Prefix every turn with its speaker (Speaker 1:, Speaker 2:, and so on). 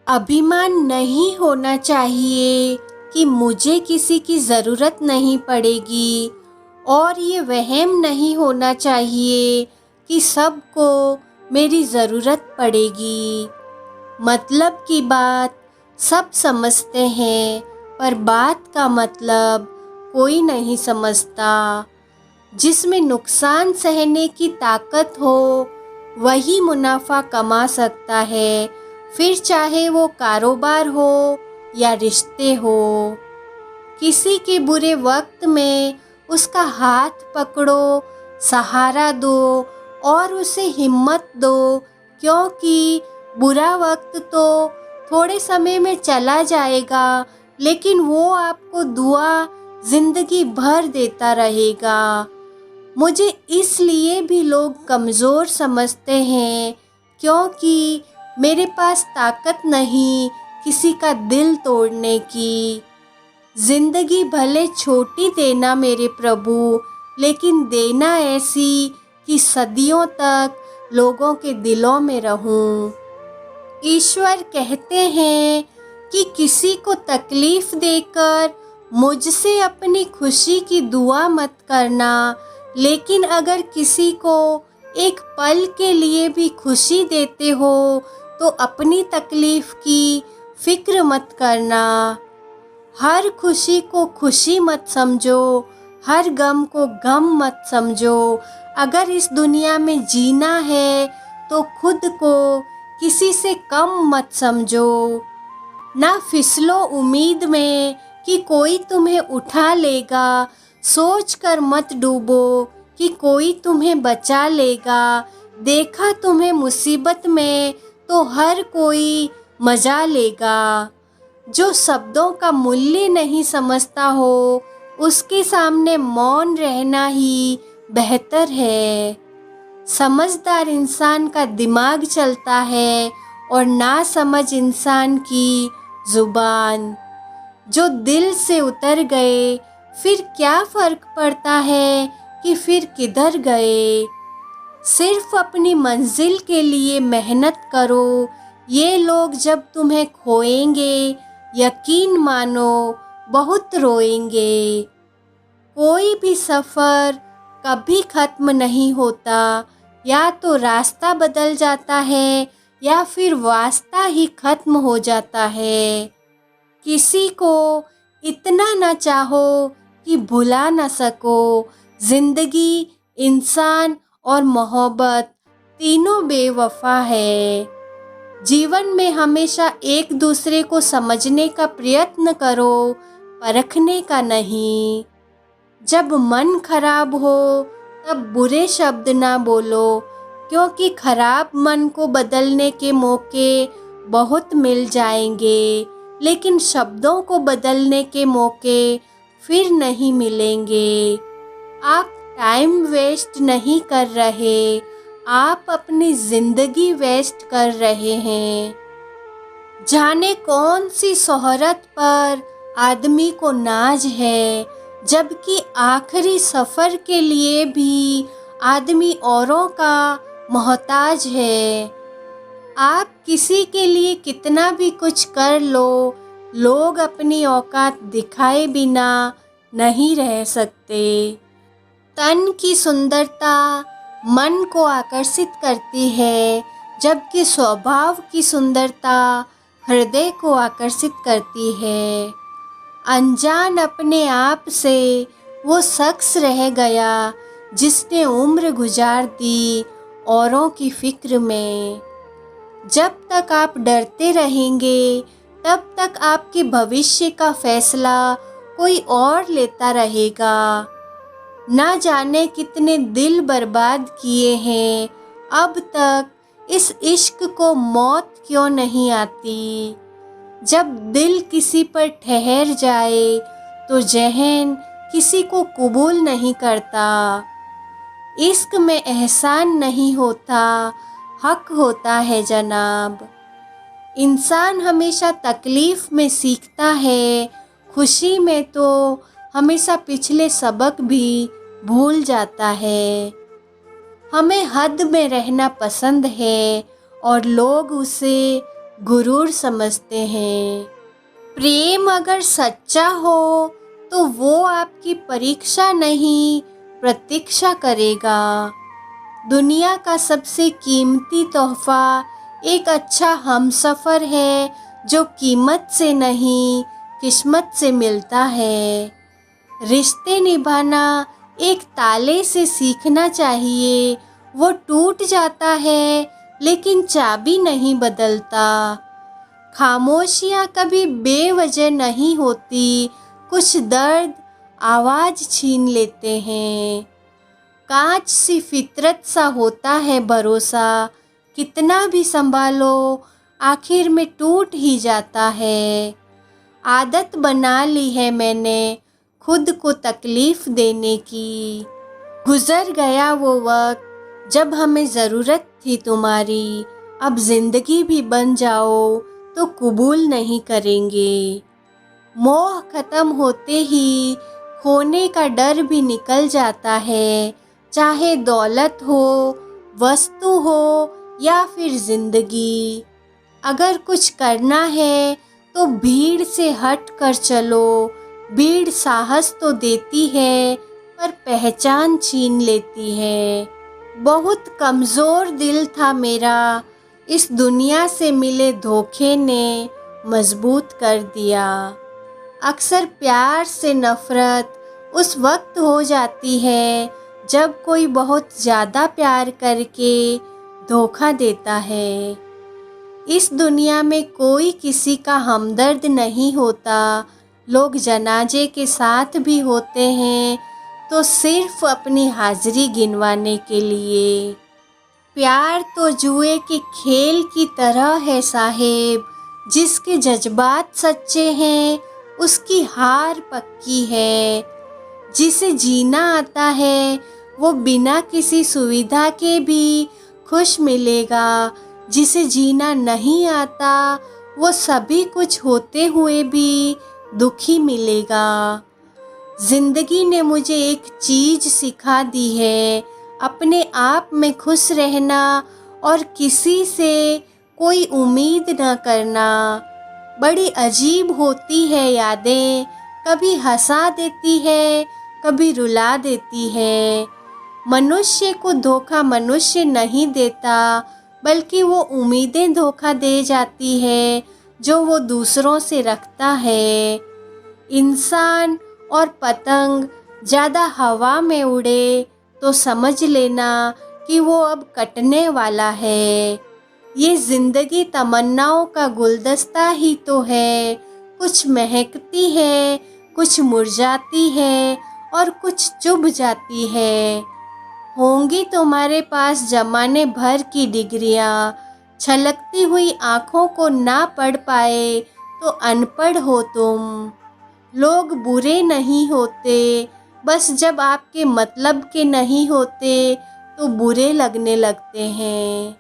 Speaker 1: अभिमान नहीं होना चाहिए कि मुझे किसी की ज़रूरत नहीं पड़ेगी, और ये वहम नहीं होना चाहिए कि सबको मेरी ज़रूरत पड़ेगी। मतलब की बात सब समझते हैं, पर बात का मतलब कोई नहीं समझता। जिसमें नुकसान सहने की ताकत हो वही मुनाफा कमा सकता है, फिर चाहे वो कारोबार हो या रिश्ते हो। किसी के बुरे वक्त में उसका हाथ पकड़ो, सहारा दो और उसे हिम्मत दो, क्योंकि बुरा वक्त तो थोड़े समय में चला जाएगा, लेकिन वो आपको दुआ जिंदगी भर देता रहेगा। मुझे इसलिए भी लोग कमज़ोर समझते हैं क्योंकि मेरे पास ताकत नहीं किसी का दिल तोड़ने की। जिंदगी भले छोटी देना मेरे प्रभु, लेकिन देना ऐसी कि सदियों तक लोगों के दिलों में रहूं। ईश्वर कहते हैं कि किसी को तकलीफ देकर मुझसे अपनी खुशी की दुआ मत करना, लेकिन अगर किसी को एक पल के लिए भी खुशी देते हो तो अपनी तकलीफ की फिक्र मत करना। हर खुशी को खुशी मत समझो, हर गम को गम मत समझो। अगर इस दुनिया में जीना है तो खुद को किसी से कम मत समझो। ना फिसलो उम्मीद में कि कोई तुम्हें उठा लेगा, सोच कर मत डूबो कि कोई तुम्हें बचा लेगा। देखा तुम्हें मुसीबत में तो हर कोई मजा लेगा। जो शब्दों का मूल्य नहीं समझता हो उसके सामने मौन रहना ही बेहतर है। समझदार इंसान का दिमाग चलता है और नासमझ इंसान की जुबान। जो दिल से उतर गए फिर क्या फर्क पड़ता है कि फिर किधर गए। सिर्फ अपनी मंजिल के लिए मेहनत करो। ये लोग जब तुम्हें खोएंगे यकीन मानो बहुत रोएंगे। कोई भी सफ़र कभी ख़त्म नहीं होता, या तो रास्ता बदल जाता है या फिर वास्ता ही ख़त्म हो जाता है। किसी को इतना ना चाहो कि भुला ना सको। ज़िंदगी, इंसान और मोहब्बत तीनों बेवफा है। जीवन में हमेशा एक दूसरे को समझने का प्रयत्न करो, परखने का नहीं। जब मन खराब हो तब बुरे शब्द ना बोलो, क्योंकि खराब मन को बदलने के मौके बहुत मिल जाएंगे, लेकिन शब्दों को बदलने के मौके फिर नहीं मिलेंगे। आप टाइम वेस्ट नहीं कर रहे, आप अपनी ज़िंदगी वेस्ट कर रहे हैं। जाने कौन सी शोहरत पर आदमी को नाज है, जबकि आखिरी सफ़र के लिए भी आदमी औरों का मोहताज है। आप किसी के लिए कितना भी कुछ कर लो, लोग अपनी औकात दिखाए बिना नहीं रह सकते। तन की सुंदरता मन को आकर्षित करती है, जबकि स्वभाव की सुंदरता हृदय को आकर्षित करती है। अनजान अपने आप से वो शख्स रह गया जिसने उम्र गुजार दी औरों की फिक्र में। जब तक आप डरते रहेंगे तब तक आपके भविष्य का फैसला कोई और लेता रहेगा। ना जाने कितने दिल बर्बाद किए हैं, अब तक इस इश्क को मौत क्यों नहीं आती। जब दिल किसी पर ठहर जाए तो जहन किसी को कबूल नहीं करता। इश्क में एहसान नहीं होता, हक होता है जनाब। इंसान हमेशा तकलीफ़ में सीखता है, खुशी में तो हमेशा पिछले सबक भी भूल जाता है। हमें हद में रहना पसंद है और लोग उसे गुरूर समझते हैं। प्रेम अगर सच्चा हो तो वो आपकी परीक्षा नहीं, प्रतीक्षा करेगा। दुनिया का सबसे कीमती तोहफा एक अच्छा हमसफ़र है, जो कीमत से नहीं, किस्मत से मिलता है। रिश्ते निभाना एक ताले से सीखना चाहिए। वो टूट जाता है, लेकिन चाबी नहीं बदलता। खामोशियाँ कभी बेवजह नहीं होती, कुछ दर्द आवाज़ छीन लेते हैं। कांच सी फितरत सा होता है भरोसा, कितना भी संभालो आखिर में टूट ही जाता है। आदत बना ली है मैंने खुद को तकलीफ़ देने की। गुज़र गया वो वक्त जब हमें ज़रूरत थी तुम्हारी, अब ज़िंदगी भी बन जाओ तो कबूल नहीं करेंगे। मोह ख़त्म होते ही खोने का डर भी निकल जाता है, चाहे दौलत हो, वस्तु हो या फिर ज़िंदगी। अगर कुछ करना है तो भीड़ से हट कर चलो। भीड़ साहस तो देती है, पर पहचान छीन लेती है। बहुत कमज़ोर दिल था मेरा, इस दुनिया से मिले धोखे ने मजबूत कर दिया। अक्सर प्यार से नफ़रत उस वक्त हो जाती है जब कोई बहुत ज़्यादा प्यार करके धोखा देता है। इस दुनिया में कोई किसी का हमदर्द नहीं होता। लोग जनाजे के साथ भी होते हैं तो सिर्फ अपनी हाज़िरी गिनवाने के लिए। प्यार तो जुए के खेल की तरह है साहेब, जिसके जज्बात सच्चे हैं उसकी हार पक्की है। जिसे जीना आता है वो बिना किसी सुविधा के भी खुश मिलेगा, जिसे जीना नहीं आता वो सभी कुछ होते हुए भी दुखी मिलेगा। ज़िंदगी ने मुझे एक चीज़ सिखा दी है, अपने आप में खुश रहना और किसी से कोई उम्मीद न करना। बड़ी अजीब होती है यादें, कभी हंसा देती है, कभी रुला देती है। मनुष्य को धोखा मनुष्य नहीं देता, बल्कि वो उम्मीदें धोखा दे जाती है जो वो दूसरों से रखता है। इंसान और पतंग ज़्यादा हवा में उड़े तो समझ लेना कि वो अब कटने वाला है। ये ज़िंदगी तमन्नाओं का गुलदस्ता ही तो है, कुछ महकती है, कुछ मुरझाती है और कुछ चुभ जाती है। होंगी तुम्हारे पास ज़माने भर की डिग्रियाँ, छलकती हुई आँखों को ना पढ़ पाए तो अनपढ़ हो तुम। लोग बुरे नहीं होते, बस जब आपके मतलब के नहीं होते तो बुरे लगने लगते हैं।